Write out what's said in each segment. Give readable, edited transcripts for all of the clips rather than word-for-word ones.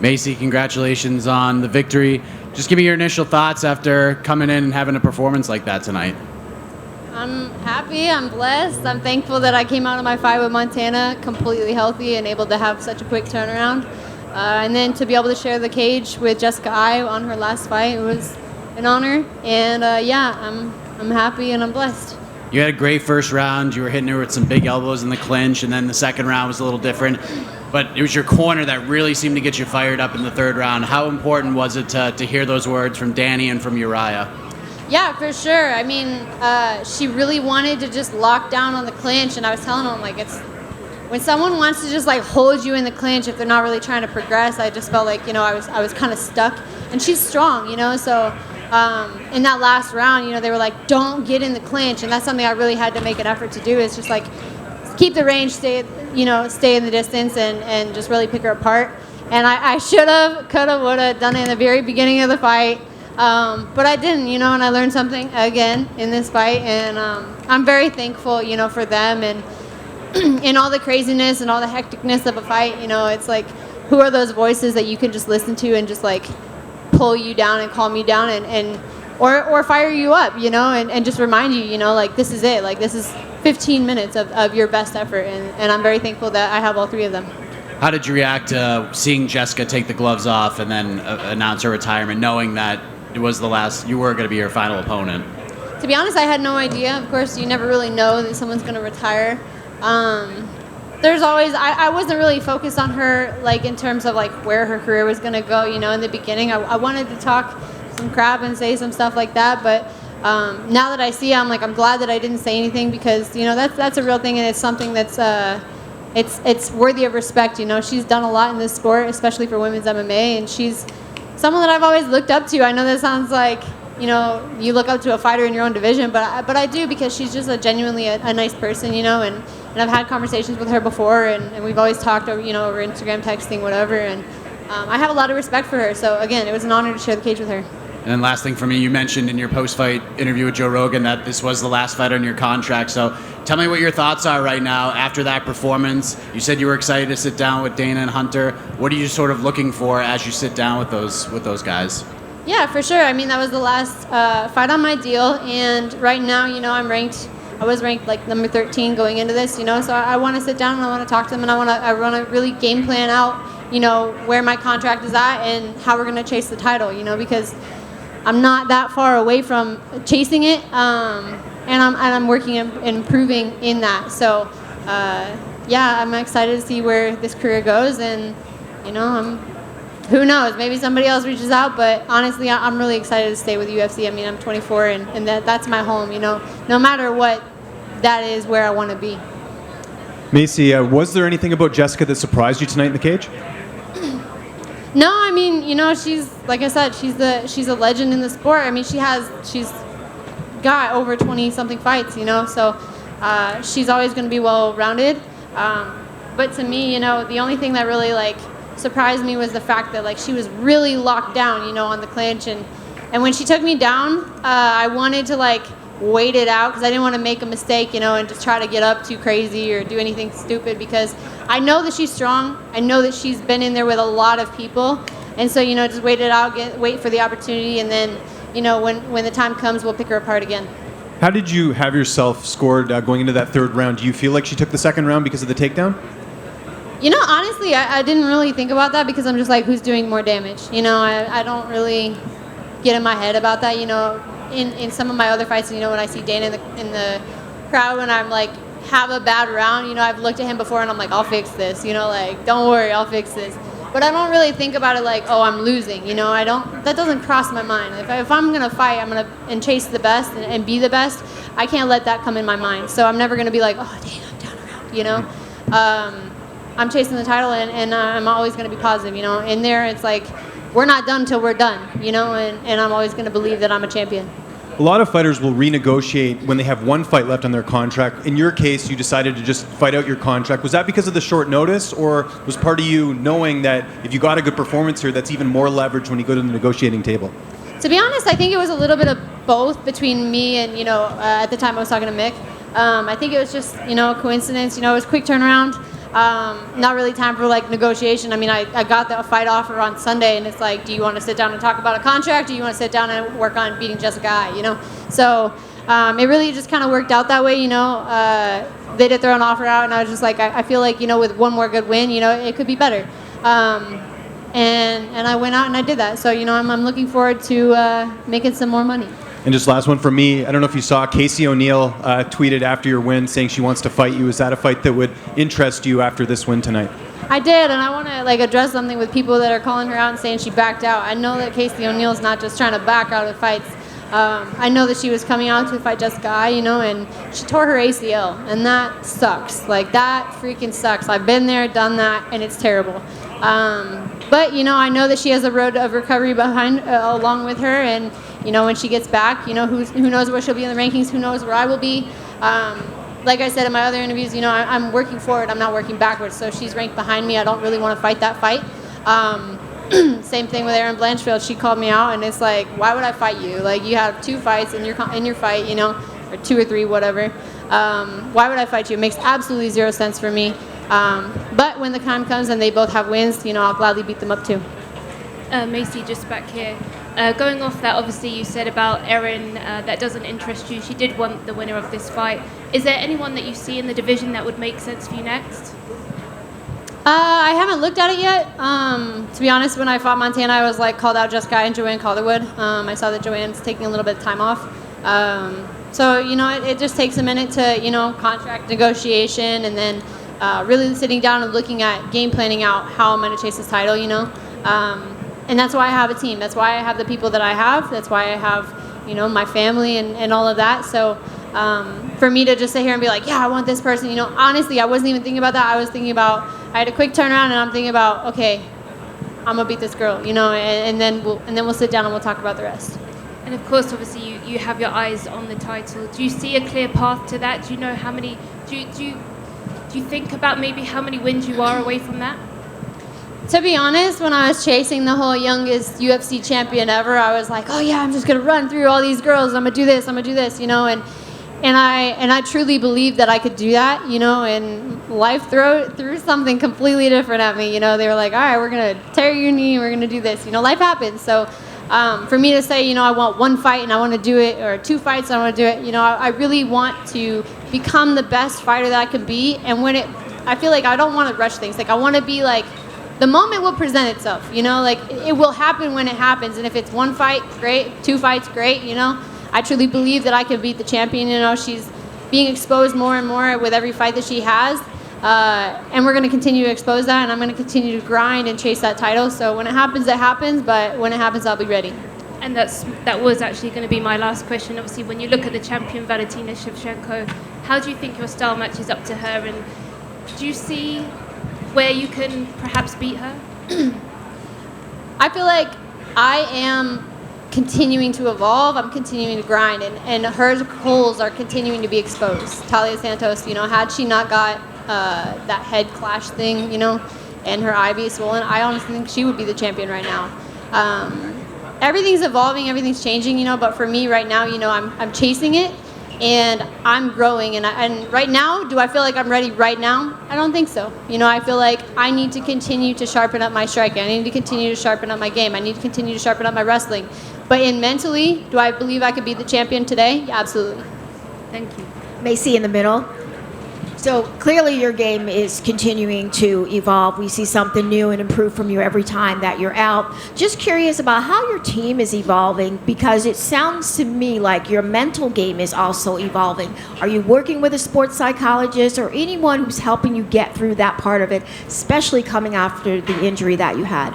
Maycee, congratulations on the victory. Just give me your initial thoughts after coming in and having a performance like that tonight. I'm happy, I'm blessed. I'm thankful that I came out of my fight with Montana completely healthy and able to have such a quick turnaround. And then to be able to share the cage with Jessica Ai on her last fight, it was an honor. And I'm happy and I'm blessed. You had a great first round. You were hitting her with some big elbows in the clinch, and then the second round was a little different. But it was your corner that really seemed to get you fired up in the third round. How important was it to hear those words from Danny and from Uriah? Yeah, for sure. I mean, she really wanted to just lock down on the clinch, and I was telling them, like, it's when someone wants to just like hold you in the clinch if they're not really trying to progress. I just felt like, I was kind of stuck, and she's strong, so in that last round, they were like, don't get in the clinch, and that's something I really had to make an effort to do. Is just like keep the range, stay in the distance, and just really pick her apart. And I should have, could have, would have done it in the very beginning of the fight. But I didn't, and I learned something again in this fight, and I'm very thankful, for them and in all the craziness and all the hecticness of a fight. It's like, who are those voices that you can just listen to and just like pull you down and calm you down or fire you up, and just remind you, like, this is it, like, this is 15 minutes of your best effort, and I'm very thankful that I have all three of them. How did you react to seeing Jessica take the gloves off and then announce her retirement, knowing that it was you were going to be her final opponent? To be honest, I had no idea. Of course, you never really know that someone's going to retire. There's always, I wasn't really focused on her, like, in terms of, like, where her career was going to go, in the beginning. I wanted to talk some crap and say some stuff like that, but now that I see it, I'm glad that I didn't say anything, because, that's a real thing, and it's something that's, it's worthy of respect. She's done a lot in this sport, especially for women's MMA, and she's someone that I've always looked up to. I know that sounds like, you look up to a fighter in your own division, but I do, because she's just genuinely a nice person, and I've had conversations with her before, and we've always talked over, over Instagram, texting, whatever, and I have a lot of respect for her. So again, it was an honor to share the cage with her. And then last thing for me, you mentioned in your post-fight interview with Joe Rogan that this was the last fight on your contract. So tell me what your thoughts are right now after that performance. You said you were excited to sit down with Dana and Hunter. What are you sort of looking for as you sit down with those guys? Yeah, for sure. I mean, that was the last fight on my deal, and right now, I was ranked like number 13 going into this, so I want to sit down and I want to talk to them, and I want to really game plan out, where my contract is at and how we're going to chase the title, because I'm not that far away from chasing it, and I'm working and improving in that. So, I'm excited to see where this career goes, and who knows? Maybe somebody else reaches out, but honestly, I'm really excited to stay with UFC. I mean, I'm 24, and that's my home. No matter what, that is where I want to be. Maycee, was there anything about Jessica that surprised you tonight in the cage? No, I mean, she's, like I said, she's a legend in the sport. I mean, she's got over 20-something fights, so she's always going to be well-rounded. But to me, the only thing that really, like, surprised me was the fact that, like, she was really locked down, on the clinch, and when she took me down, I wanted to, like, wait it out, because I didn't want to make a mistake, and just try to get up too crazy or do anything stupid, because I know that she's strong. I know that she's been in there with a lot of people, and so, just wait it out, wait for the opportunity, and then, when the time comes, we'll pick her apart again. How did you have yourself scored going into that third round? Do you feel like she took the second round because of the takedown? Honestly, I didn't really think about that, because I'm just like, who's doing more damage? I don't really get in my head about that. In some of my other fights, when I see Dana in the crowd and I'm like, have a bad round, I've looked at him before and I'm like, I'll fix this, like, don't worry, I'll fix this. But I don't really think about it like, oh, I'm losing, that doesn't cross my mind. If I'm going to fight, and chase the best and be the best, I can't let that come in my mind. So I'm never going to be like, oh, dang, I'm down around, I'm chasing the title, and I'm always going to be positive, In there, it's like, we're not done till we're done, and I'm always going to believe that I'm a champion. A lot of fighters will renegotiate when they have one fight left on their contract. In your case, you decided to just fight out your contract. Was that because of the short notice, or was part of you knowing that if you got a good performance here, that's even more leverage when you go to the negotiating table? To be honest, I think it was a little bit of both between me and, at the time I was talking to Mick. I think it was just, a coincidence. It was a quick turnaround. not really time for like negotiation. I mean, I got the fight offer on Sunday, and it's like, do you want to sit down and talk about a contract? Do you want to sit down and work on beating Jessica Eye, you know? So it really just kind of worked out that way, you know. They did throw an offer out, and I was just like, I feel like, you know, with one more good win, you know, it could be better. And I went out and I did that. So, you know, I'm looking forward to making some more money. And just last one for me, I don't know if you saw, Casey O'Neill tweeted after your win saying she wants to fight you. Is that a fight that would interest you after this win tonight? I did, and I want to like address something with people that are calling her out and saying she backed out. I know that Casey O'Neill's not just trying to back out of fights. I know that she was coming out to fight Jessica Eye, you know, and she tore her ACL, and that sucks. Like, that freaking sucks. I've been there, done that, and it's terrible. But, you know, I know that she has a road of recovery behind, along with her, and, you know, when she gets back, you know, who knows where she'll be in the rankings, who knows where I will be. Like I said in my other interviews, you know, I'm working forward, I'm not working backwards, so she's ranked behind me. I don't really want to fight that fight. Same thing with Erin Blanchfield. She called me out, and it's like, why would I fight you? Like, you have 2 fights in your fight, you know, or 2 or 3, whatever. Why would I fight you? It makes absolutely 0 sense for me. But when the time comes and they both have wins, you know, I'll gladly beat them up too. Maycee, just back here. Going off that, obviously you said about Erin, that doesn't interest you. She did want the winner of this fight. Is there anyone that you see in the division that would make sense for you next? I haven't looked at it yet. To be honest, when I fought Montana, I was like called out Jessica and Joanne Calderwood. I saw that Joanne's taking a little bit of time off. So, you know, it just takes a minute to, you know, contract negotiation, and then really sitting down and looking at game planning out how I'm going to chase this title, you know. And that's why I have a team. That's why I have the people that I have. That's why I have, you know, my family and all of that. So for me to just sit here and be like, yeah, I want this person, you know, honestly, I wasn't even thinking about that. I was thinking about, I had a quick turnaround, and I'm thinking about, okay, I'm gonna beat this girl, you know, and then we'll sit down and we'll talk about the rest. And of course, obviously, you have your eyes on the title. Do you see a clear path to that? Do you know how many? Do you think about maybe how many wins you are away from that? To be honest, when I was chasing the whole youngest UFC champion ever, I was like, oh yeah, I'm just gonna run through all these girls. I'm gonna do this, you know, and I truly believed that I could do that, you know, and life threw something completely different at me, you know. They were like, all right, we're going to tear your knee, we're going to do this, you know, life happens. So for me to say, you know, I want 1 fight and I want to do it, or 2 fights and I want to do it, you know, I really want to become the best fighter that I can be. And I feel like I don't want to rush things. Like, I want to be like, the moment will present itself, you know, like it will happen when it happens. And if it's 1 fight, great, 2 fights, great, you know. I truly believe that I can beat the champion. You know, she's being exposed more and more with every fight that she has. And we're going to continue to expose that, and I'm going to continue to grind and chase that title. So when it happens, it happens. But when it happens, I'll be ready. And that was actually going to be my last question. Obviously, when you look at the champion, Valentina Shevchenko, how do you think your style matches up to her? And do you see where you can perhaps beat her? I feel like I am continuing to evolve. I'm continuing to grind, and her holes are continuing to be exposed. Talia Santos, you know, had she not got that head clash thing, you know, and her eye being swollen, I honestly think she would be the champion right now. Everything's evolving, everything's changing, you know, but for me right now, you know, I'm chasing it, and I'm growing, and right now, do I feel like I'm ready right now? I don't think so. You know, I feel like I need to continue to sharpen up my striking. I need to continue to sharpen up my game. I need to continue to sharpen up my wrestling. But mentally, do I believe I could be the champion today? Yeah, absolutely. Thank you. Maycee in the middle. So clearly your game is continuing to evolve. We see something new and improved from you every time that you're out. Just curious about how your team is evolving, because it sounds to me like your mental game is also evolving. Are you working with a sports psychologist or anyone who's helping you get through that part of it, especially coming after the injury that you had?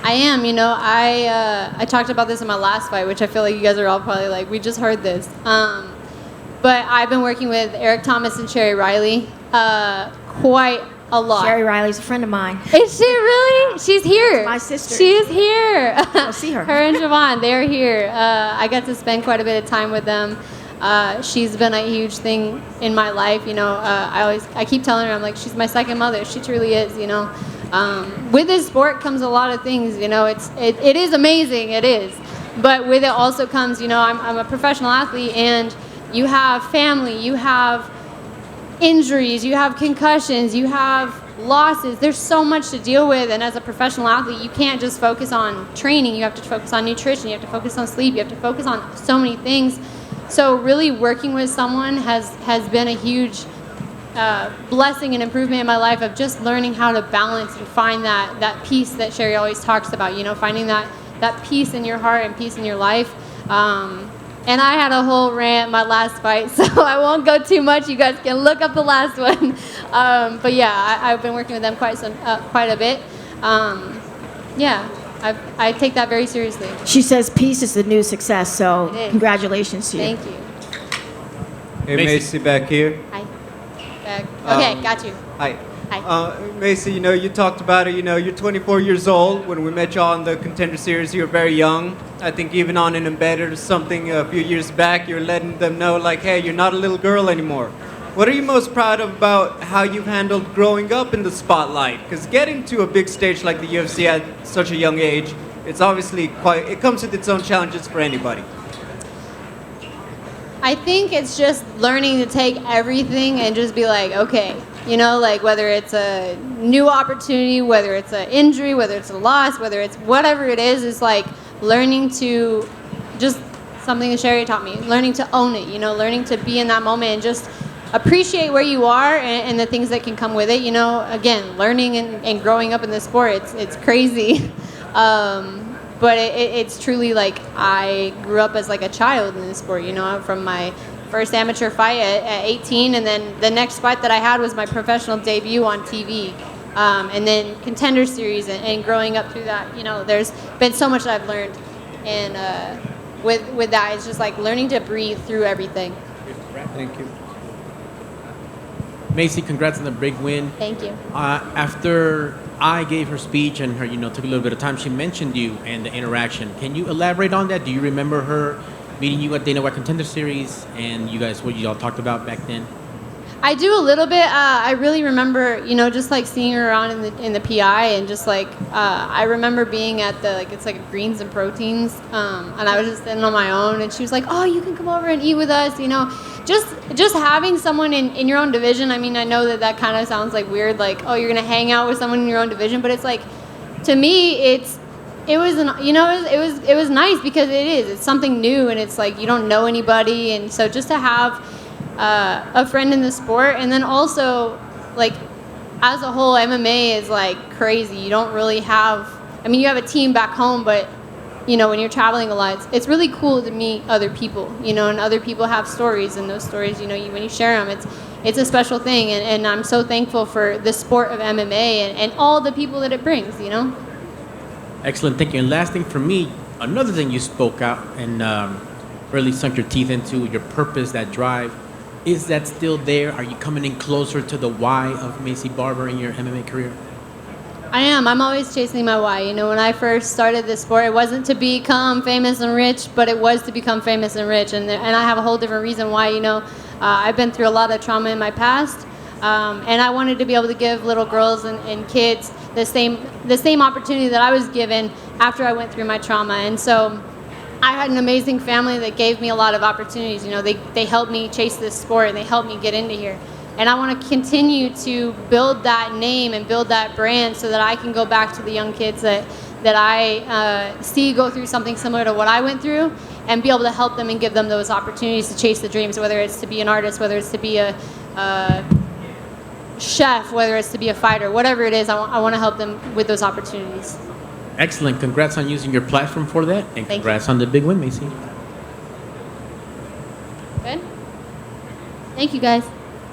I am, you know, I talked about this in my last fight, which I feel like you guys are all probably like, we just heard this. But I've been working with Eric Thomas and Sherry Riley quite a lot. Sherry Riley's a friend of mine. Is she really? She's here. That's my sister. She is here. I'll see her. Her and Javon, they're here. I got to spend quite a bit of time with them. She's been a huge thing in my life, you know. I keep telling her, I'm like, she's my second mother. She truly is, you know. With this sport comes a lot of things, you know. It is amazing, it is. But with it also comes, you know, I'm a professional athlete, and you have family, you have injuries, you have concussions, you have losses. There's so much to deal with, and as a professional athlete, you can't just focus on training. You have to focus on nutrition, you have to focus on sleep, you have to focus on so many things. So really working with someone has been a huge blessing and improvement in my life of just learning how to balance and find that peace that Sherry always talks about, finding that peace in your heart and peace in your life. And I had a whole rant my last fight, so I won't go too much. You guys can look up the last one. But yeah, I've been working with them quite a bit. Yeah, I take that very seriously. She says peace is the new success, so It is. congratulations to you. Thank you. Hey, Maycee. Maycee, back here. Hi. Back. Okay, got you. Hi. Hi. Maycee, you talked about it. You're 24 years old. When we met you on the Contender Series, you were very young. I think even on an Embedded or something a few years back, you're letting them know, like, hey, you're not a little girl anymore. What are you most proud of about how you've handled growing up in the spotlight? Because getting to a big stage like the UFC at such a young age, it's obviously it comes with its own challenges for anybody. I think it's just learning to take everything and just be like, okay, like whether it's a new opportunity, whether it's an injury, whether it's a loss, whether it's whatever it is, it's like learning to just something that Sherry taught me, learning to own it, learning to be in that moment and just appreciate where you are and the things that can come with it. Again, learning and growing up in the sport, it's crazy. But it's truly like I grew up as like a child in the sport, from my first amateur fight at 18, and then the next fight that I had was my professional debut on TV, and then Contender Series, and growing up through that, there's been so much that I've learned, and with that, it's just like learning to breathe through everything. Thank you. Maycee, congrats on the big win. Thank you. After I gave her speech and her, took a little bit of time, she mentioned you and the interaction. Can you elaborate on that? Do you remember her meeting you at Dana White Contender Series and you guys, what you all talked about back then? I do a little bit. I really remember, just like seeing her around in the PI, and just like I remember being at the it's like Greens and Proteins, and I was just sitting on my own, and she was like, "Oh, you can come over and eat with us," Just having someone in your own division. I mean, I know that kind of sounds like weird, like, oh, you're gonna hang out with someone in your own division, but it's like, to me, it was nice because it's something new, and it's like you don't know anybody, and so just to have a friend in the sport, and then also like as a whole, MMA is like crazy. You don't really have. I mean, you have a team back home, but when you're traveling a lot, it's really cool to meet other people, and other people have stories, and those stories, when you share them, it's a special thing, and I'm so thankful for the sport of MMA and all the people that it brings, Excellent, thank you. And last thing for me, another thing you spoke out and really sunk your teeth into, your purpose, that drive. Is that still there? Are you coming in closer to the why of Maycee Barber in your MMA career? I am. I'm always chasing my why. When I first started this sport, it wasn't to become famous and rich, but it was to become famous and rich. And I have a whole different reason why. I've been through a lot of trauma in my past, and I wanted to be able to give little girls and kids the same opportunity that I was given after I went through my trauma. And so I had an amazing family that gave me a lot of opportunities. They helped me chase this sport, and they helped me get into here. And I want to continue to build that name and build that brand so that I can go back to the young kids that I see go through something similar to what I went through, and be able to help them and give them those opportunities to chase the dreams, whether it's to be an artist, whether it's to be a chef, whether it's to be a fighter, whatever it is, I want to help them with those opportunities. Excellent. Congrats on using your platform for that, and congrats on the big win, Maycee. Good? Thank you, guys.